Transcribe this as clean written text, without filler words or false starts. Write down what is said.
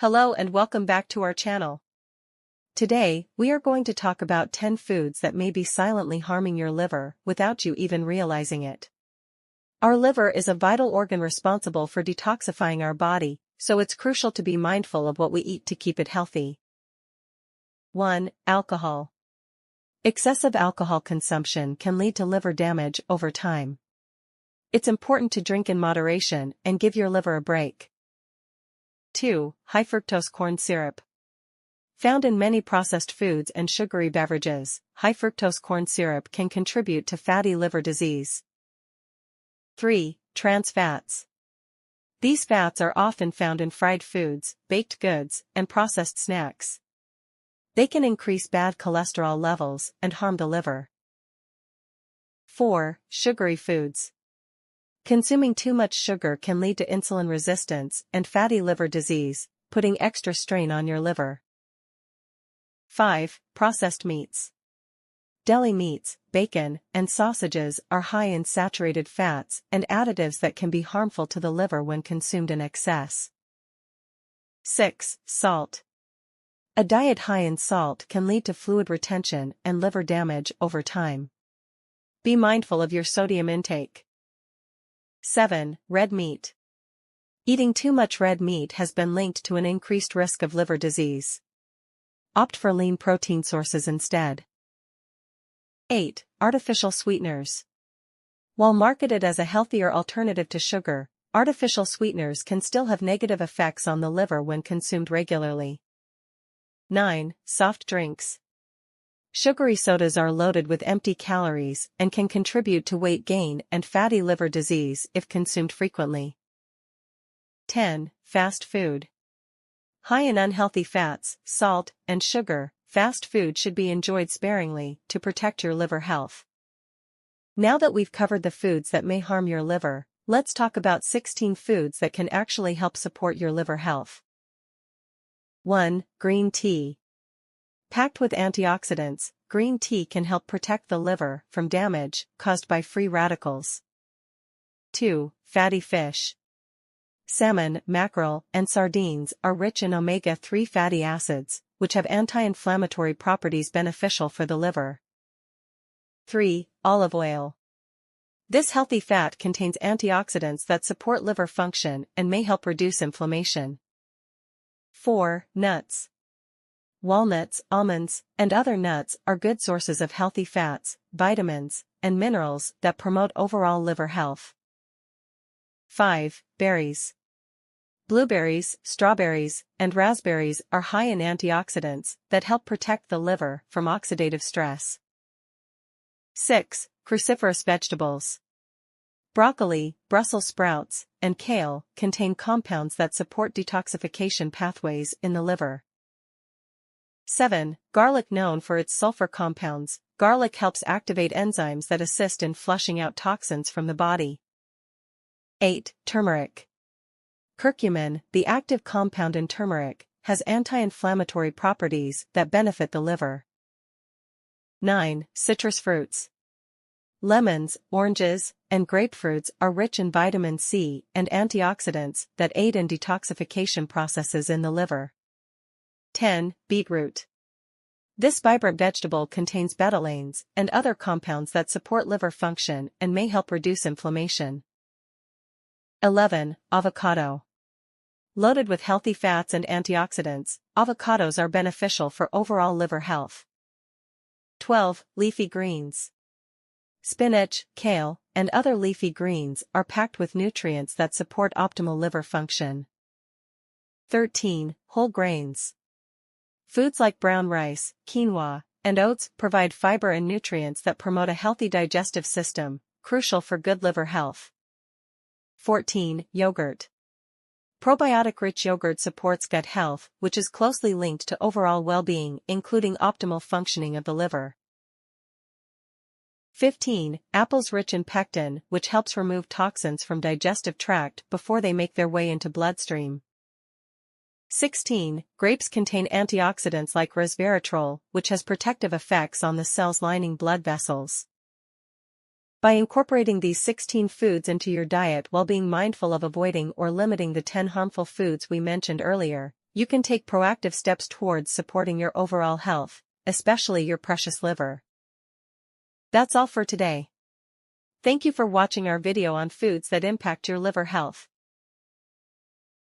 Hello and welcome back to our channel. Today, we are going to talk about 10 foods that may be silently harming your liver without you even realizing it. Our liver is a vital organ responsible for detoxifying our body, so it's crucial to be mindful of what we eat to keep it healthy. 1. Alcohol. Excessive alcohol consumption can lead to liver damage over time. It's important to drink in moderation and give your liver a break. 2. High fructose corn syrup. Found in many processed foods and sugary beverages, high fructose corn syrup can contribute to fatty liver disease. 3. Trans fats. These fats are often found in fried foods, baked goods, and processed snacks. They can increase bad cholesterol levels and harm the liver. 4. Sugary foods. Consuming too much sugar can lead to insulin resistance and fatty liver disease, putting extra strain on your liver. 5. Processed meats. Deli meats, bacon, and sausages are high in saturated fats and additives that can be harmful to the liver when consumed in excess. 6. Salt. A diet high in salt can lead to fluid retention and liver damage over time. Be mindful of your sodium intake. 7. Red meat. Eating too much red meat has been linked to an increased risk of liver disease. Opt for lean protein sources instead. 8. Artificial sweeteners. While marketed as a healthier alternative to sugar, artificial sweeteners can still have negative effects on the liver when consumed regularly. 9. Soft drinks. Sugary sodas are loaded with empty calories and can contribute to weight gain and fatty liver disease if consumed frequently. 10. Fast food. High in unhealthy fats, salt, and sugar, fast food should be enjoyed sparingly to protect your liver health. Now that we've covered the foods that may harm your liver, let's talk about 16 foods that can actually help support your liver health. 1. Green tea. Packed with antioxidants, green tea can help protect the liver from damage caused by free radicals. 2. Fatty fish. Salmon, mackerel, and sardines are rich in omega-3 fatty acids, which have anti-inflammatory properties beneficial for the liver. 3. Olive oil. This healthy fat contains antioxidants that support liver function and may help reduce inflammation. 4. Nuts. Walnuts, almonds, and other nuts are good sources of healthy fats, vitamins, and minerals that promote overall liver health. 5. Berries. Blueberries, strawberries, and raspberries are high in antioxidants that help protect the liver from oxidative stress. 6. Cruciferous vegetables. Broccoli, Brussels sprouts, and kale contain compounds that support detoxification pathways in the liver. 7. Garlic. Known for its sulfur compounds, garlic helps activate enzymes that assist in flushing out toxins from the body. 8. Turmeric. Curcumin, the active compound in turmeric, has anti-inflammatory properties that benefit the liver. 9. Citrus fruits. Lemons, oranges, and grapefruits are rich in vitamin C and antioxidants that aid in detoxification processes in the liver. 10. Beetroot. This vibrant vegetable contains betalains and other compounds that support liver function and may help reduce inflammation. 11. Avocado. Loaded with healthy fats and antioxidants, avocados are beneficial for overall liver health. 12. Leafy greens. Spinach, kale, and other leafy greens are packed with nutrients that support optimal liver function. 13. Whole grains. Foods like brown rice, quinoa, and oats provide fiber and nutrients that promote a healthy digestive system, crucial for good liver health. 14. Yogurt. Probiotic-rich yogurt supports gut health, which is closely linked to overall well-being, including optimal functioning of the liver. 15. Apples rich in pectin, which helps remove toxins from digestive tract before they make their way into bloodstream. 16. Grapes contain antioxidants like resveratrol, which has protective effects on the cells lining blood vessels. By incorporating these 16 foods into your diet while being mindful of avoiding or limiting the 10 harmful foods we mentioned earlier, you can take proactive steps towards supporting your overall health, especially your precious liver. That's all for today. Thank you for watching our video on foods that impact your liver health.